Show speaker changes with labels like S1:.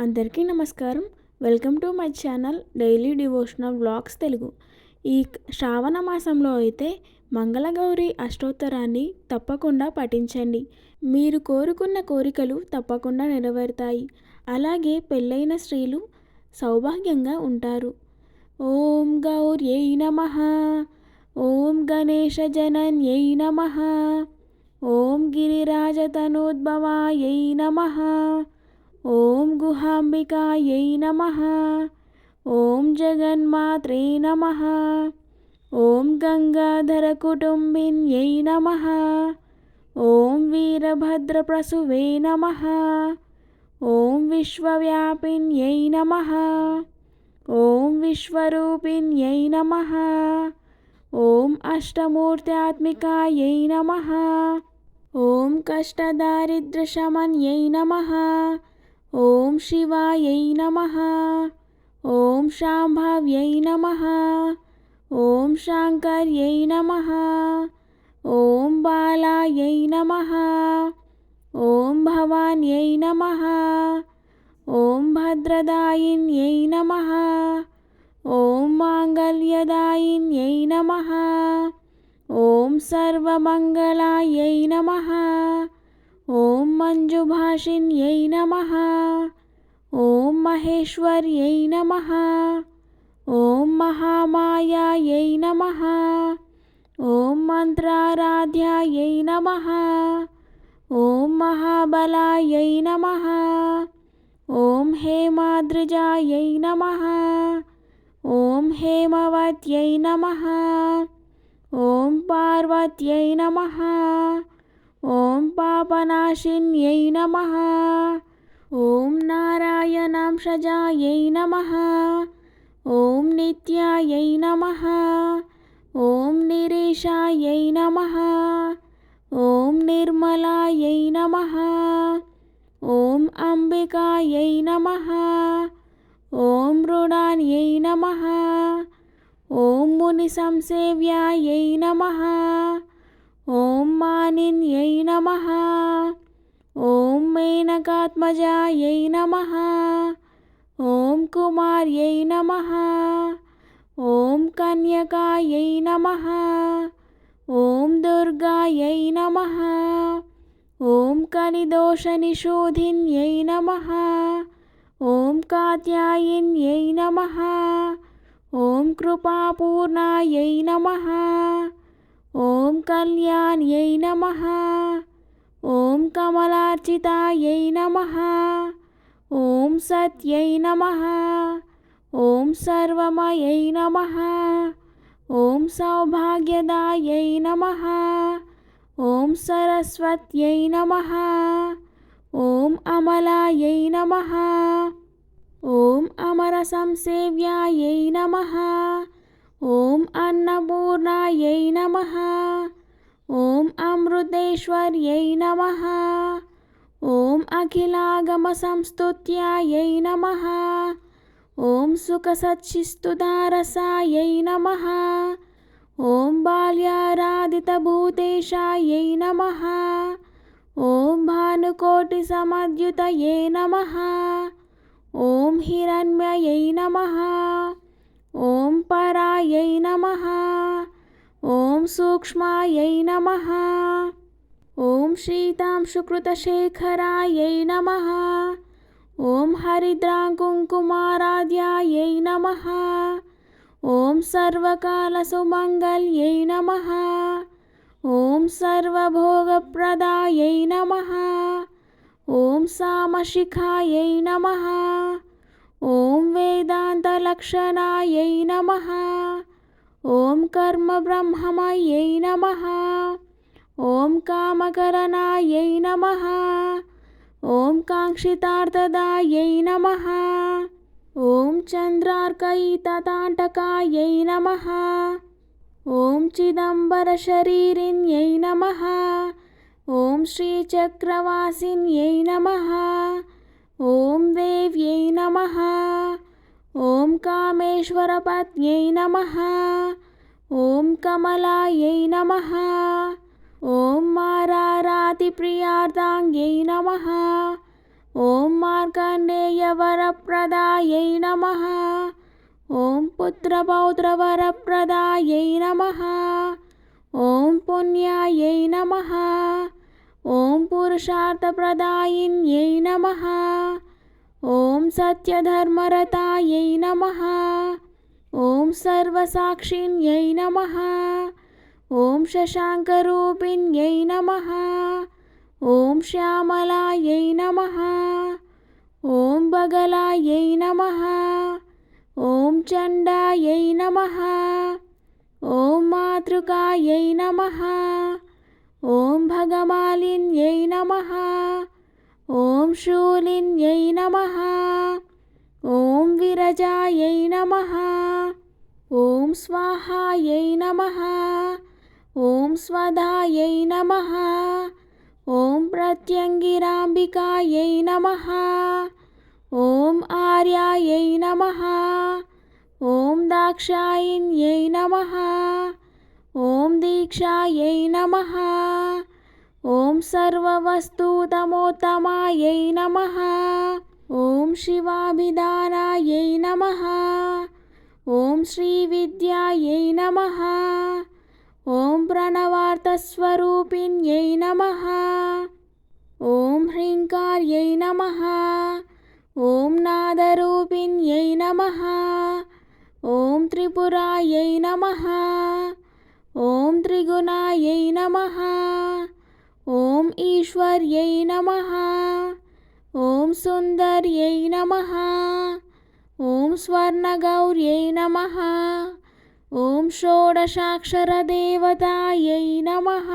S1: అందరికీ నమస్కారం. Welcome to my channel daily devotional vlogs Telugu. ఈ శ్రావణ మాసంలో అయితే మంగళగౌరి అష్టోత్తరాన్ని తప్పకుండా పఠించండి. మీరు కోరుకున్న కోరికలు తప్పకుండా నెరవేరుతాయి. అలాగే పెళ్ళైన స్త్రీలు సౌభాగ్యంగా ఉంటారు. ఓం గౌర్యై నమః. ఓం గణేశజనన్యై నమః. ఓం గిరిరాజతనోద్భవాయై నమః. ఓం గుహాంబికాయై నమః. ఓం జగన్మాత్రే నమః. ఓం గంగాధరకుటుంబిన్యై నమః. ఓం వీరభద్రప్రసూవే నమః. ఓం విశ్వవ్యాపిన్యై నమః. ఓం విశ్వరూపిణ్యై నమః. ఓం అష్టమూర్త్యాత్మికాయై నమః. ఓం కష్టదారిద్ర్యశమన్యై నమః. ఓం శివాయై నమః. ఓం శాంభవ్యై నమః. ఓం శాంకర్యై నమః. ఓం బాలాయై నమః. ఓం భవాన్యై నమః. ఓం భద్రదాయిన్యై నమః. ఓం మాంగళ్యదాయిన్యై నమః. ఓం సర్వమంగళాయై నమః. ఓం మంజుభాషిన్యై నమః. ఓం మహేశ్వర్యై నమః. ఓం మహామాయాయై నమః. ఓం మంత్రారాధ్యాయై నమః. ఓం మహాబలాయై నమః. ఓం హేమాద్రిజాయై నమః. ఓం హేమవత్యై నమః. ఓం పార్వత్యై నమః. ఓం పాపనాశిన్యై నమః. ఓం నారాయణాంశజాయై నమః. ఓం నిత్యాయై నమః. ఓం నిరీశాయై నమః. ఓం నిర్మలాయై నమః. ఓం అంబికాయై నమః. ఓం మృడాన్యై నమః. ఓం మునిసంసేవ్యాయై నమః. ఓం మానిన్యై నమః. ఓం మేనకాత్మజాయై నమః. ఓం కుమార్యై నమః. ఓం కన్యకాయై నమః. ఓం దుర్గాయై నమః. ఓం కలిదోషనిషూధిన్యై నమః. ఓం కాత్యాయిన్యై నమః. ఓం కృపాపూర్ణాయై నమః. ఓం కళ్యాణ్యై నమః. ఓం కమలార్చితాయై నమః. ఓం సత్యై నమః. ఓం సర్వమయై నమః. ఓం సౌభాగ్యదాయై నమః. ఓం సరస్వత్యై నమః. ఓం అమలాయై నమః. ఓం అమరసంసేవ్యాయై నమః. ఓం అన్నపూర్ణాయై నమః. ఓం అమృతేశ్వర్యై నమః. ఓం అఖిలాగమసంస్తుత్యాయై నమః. ఓం సుఖసచ్చిస్తుతారసాయై నమః. ఓం బాల్యారాధితభూతేశాయై నమః. ఓం భానుకోటిసమద్యుతయే నమః. ఓం హిరణ్మయై నమః. ఓం పరాయై నమః. ఓం సూక్ష్మాయై నమః. ఓం శీతాంశుకృతశేఖరాయై నమః. ఓం హరిద్రాకుంకుమారాధ్యాయై నమః. ఓం సర్వకాలసుమంగళ్యై నమః. ఓం సర్వభోగప్రదాయై నమః. ఓం సామశిఖాయై నమః. ఓం వేదాంతలక్షణాయై నమః. ఓం కర్మబ్రహ్మమయ్యై నమః. ఓం కామకరణాయై నమః. ఓం కాంక్షితార్థదాయై నమః. ఓం చంద్రార్కయితతాంటకాయై నమః. ఓం చిదంబరశరీరిణ్యై నమః. ఓం శ్రీచక్రవాసిన్యై నమః. ఓం దేవ్యై నమః. ఓం కామేశ్వరపత్న్యై నమః. ఓం కమలాయై నమః. ఓం మారారాతిప్రియార్థాంగ్యై నమః. ॐ मार्कण्डेयवरप्रदायै नमः। ॐ पुत्रपौत्रवरप्रदायै नमः। ॐ पुण्यायै नमः। ॐ पुरुषार्थप्रदायिन्यै नमः। ॐ सत्यधर्मरतायै नमः। ॐ सर्वसाक्षिण्यै नमः। ॐ शशाङ्करूपिण्यै नमः। ॐ श्यामलायै नमः। ॐ बगलायै नमः। ॐ चण्डायै नमः। ॐ मातृकायै नमः। ॐ भगमालिन्यै नमः। ॐ शूलिन्यै नमः। ॐ विरजायै नमः। ॐ स्वाहायै नमः। ॐ स्वधायै नमः। ॐ प्रत्यङ्गिराम्बिकायै नमः। ॐ आर्यायै नमः। ॐ दाक्षायिन्यै नमः। ॐ दीक्षायै नमः। ॐ सर्ववस्तुतमोत्तमायै नमः। ॐ शिवाभिधानायै नमः। ॐ श्रीविद्यायै नमः। ॐ प्रणवार्थस्वरूपिण्यै नमः। ॐ ह्रीङ्कार्यै नमः। ॐ नादरूपिण्यै नमः। ॐ त्रिपुरायै नमः। ॐ त्रिगुणायै नमः। ॐ ईश्वर्यै नमः। ॐ सुन्दर्यै नमः। ॐ स्वर्णगौर्यै नमः। ॐ षोडशाक्षरदेवतायै नमः।